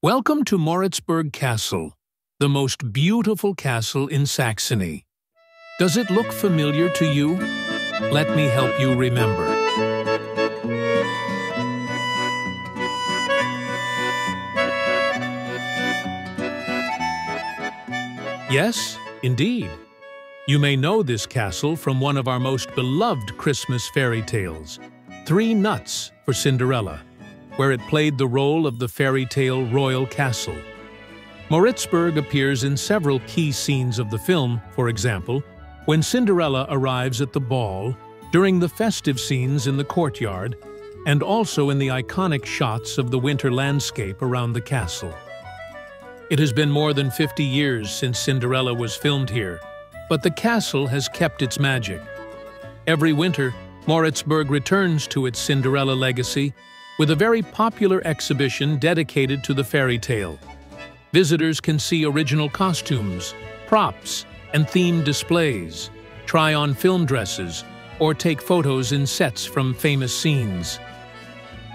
Welcome to Moritzburg Castle, the most beautiful castle in Saxony. Does it look familiar to you? Let me help you remember. Yes, indeed. You may know this castle from one of our most beloved Christmas fairy tales, Three Nuts for Cinderella, where it played the role of the fairy tale royal castle. Moritzburg appears in several key scenes of the film, for example, when Cinderella arrives at the ball, during the festive scenes in the courtyard, and also in the iconic shots of the winter landscape around the castle. It has been more than 50 years since Cinderella was filmed here, but the castle has kept its magic. Every winter, Moritzburg returns to its Cinderella legacy with a very popular exhibition dedicated to the fairy tale. Visitors can see original costumes, props, and themed displays, try on film dresses, or take photos in sets from famous scenes.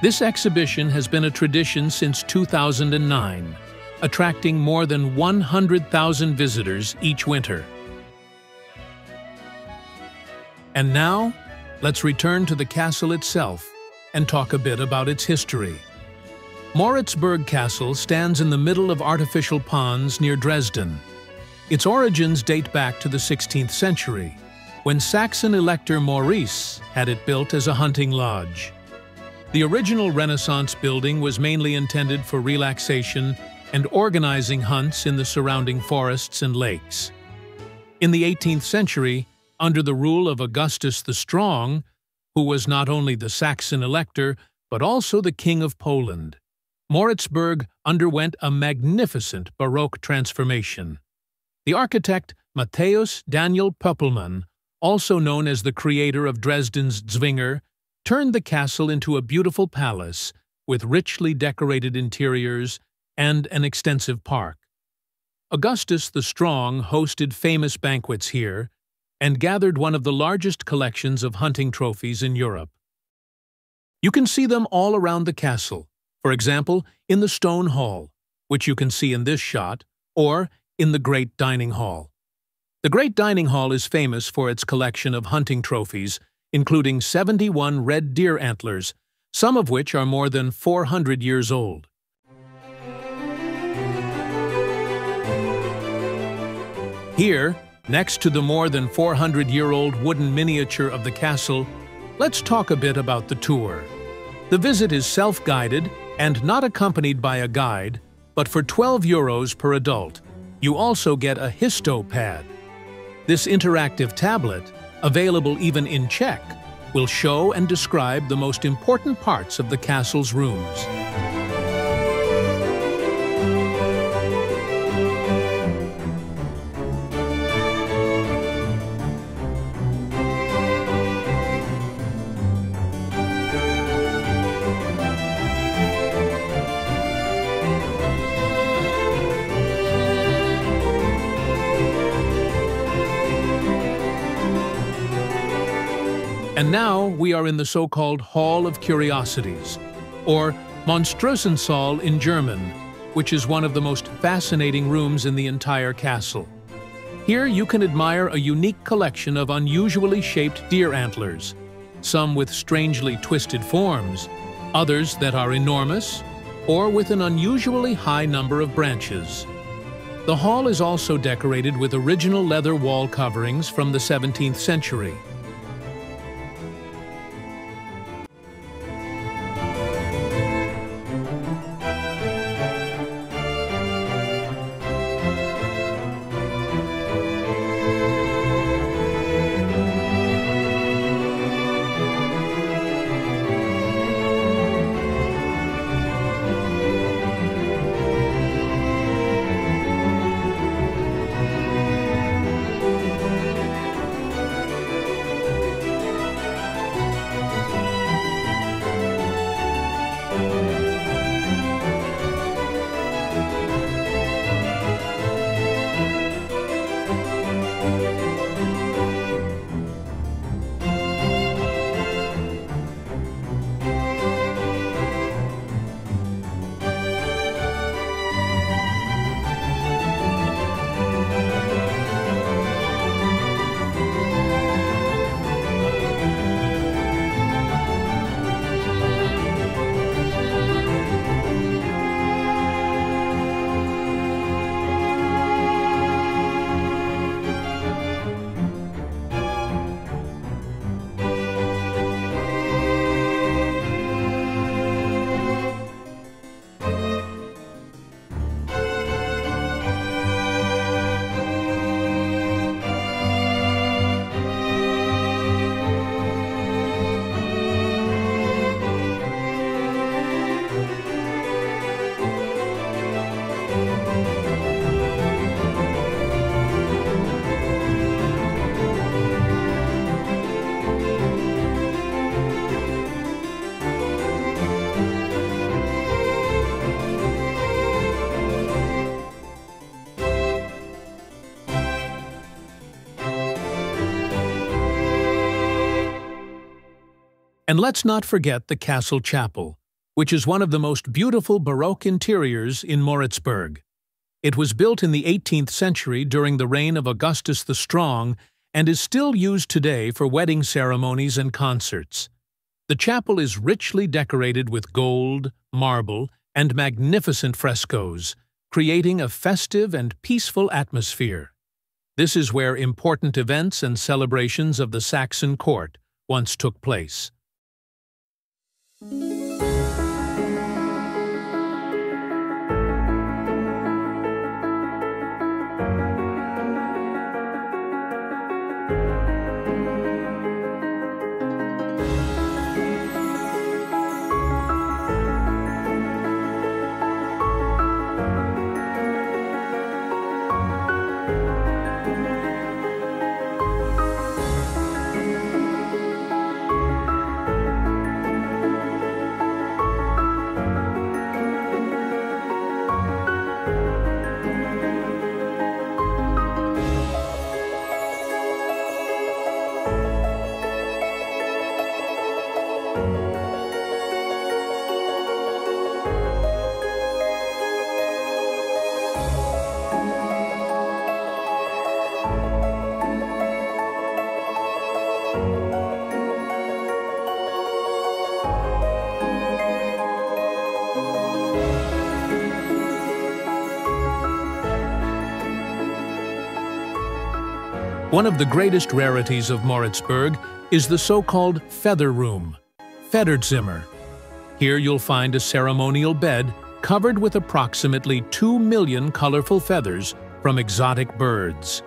This exhibition has been a tradition since 2009, attracting more than 100,000 visitors each winter. And now, let's return to the castle itself and talk a bit about its history. Moritzburg Castle stands in the middle of artificial ponds near Dresden. Its origins date back to the 16th century, when Saxon Elector Maurice had it built as a hunting lodge. The original Renaissance building was mainly intended for relaxation and organizing hunts in the surrounding forests and lakes. In the 18th century, under the rule of Augustus the Strong, who was not only the Saxon Elector but also the King of Poland, Moritzburg underwent a magnificent Baroque transformation. The architect Matthäus Daniel Pöppelmann, also known as the creator of Dresden's Zwinger, turned the castle into a beautiful palace with richly decorated interiors and an extensive park. Augustus the Strong hosted famous banquets here and gathered one of the largest collections of hunting trophies in Europe. You can see them all around the castle, for example, in the Stone Hall, which you can see in this shot, or in the Great Dining Hall. The Great Dining Hall is famous for its collection of hunting trophies, including 71 red deer antlers, some of which are more than 400 years old. Here, next to the more than 400-year-old wooden miniature of the castle, let's talk a bit about the tour. The visit is self-guided and not accompanied by a guide, but for €12 per adult, you also get a histopad. This interactive tablet, available even in Czech, will show and describe the most important parts of the castle's rooms. And now we are in the so-called Hall of Curiosities, or Monströsensaal in German, which is one of the most fascinating rooms in the entire castle. Here you can admire a unique collection of unusually shaped deer antlers, some with strangely twisted forms, others that are enormous, or with an unusually high number of branches. The hall is also decorated with original leather wall coverings from the 17th century. And let's not forget the castle chapel, which is one of the most beautiful Baroque interiors in Moritzburg. It was built in the 18th century during the reign of Augustus the Strong and is still used today for wedding ceremonies and concerts. The chapel is richly decorated with gold, marble, and magnificent frescoes, creating a festive and peaceful atmosphere. This is where important events and celebrations of the Saxon court once took place. One of the greatest rarities of Moritzburg is the so-called feather room, Federzimmer. Here you'll find a ceremonial bed covered with approximately 2 million colorful feathers from exotic birds.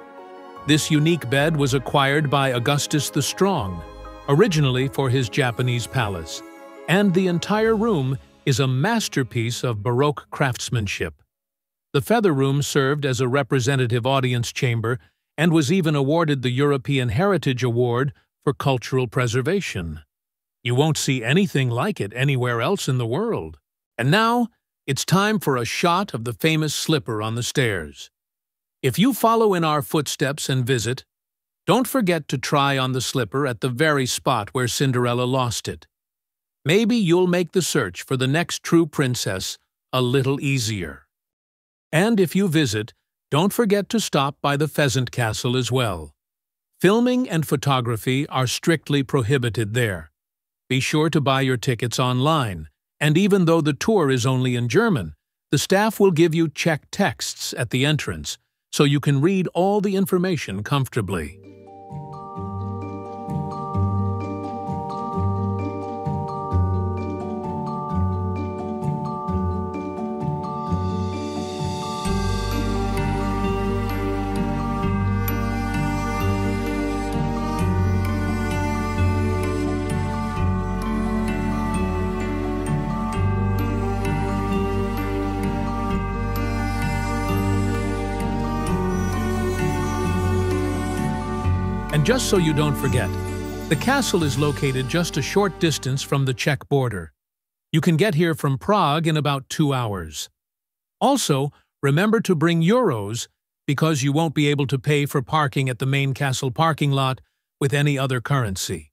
This unique bed was acquired by Augustus the Strong, originally for his Japanese palace, and the entire room is a masterpiece of Baroque craftsmanship. The feather room served as a representative audience chamber and was even awarded the European Heritage Award for cultural preservation. You won't see anything like it anywhere else in the world. And now, it's time for a shot of the famous slipper on the stairs. If you follow in our footsteps and visit, don't forget to try on the slipper at the very spot where Cinderella lost it. Maybe you'll make the search for the next true princess a little easier. And if you visit, don't forget to stop by the Pheasant Castle as well. Filming and photography are strictly prohibited there. Be sure to buy your tickets online, and even though the tour is only in German, the staff will give you Czech texts at the entrance, so you can read all the information comfortably. And just so you don't forget, the castle is located just a short distance from the Czech border. You can get here from Prague in about 2 hours. Also, remember to bring euros because you won't be able to pay for parking at the main castle parking lot with any other currency.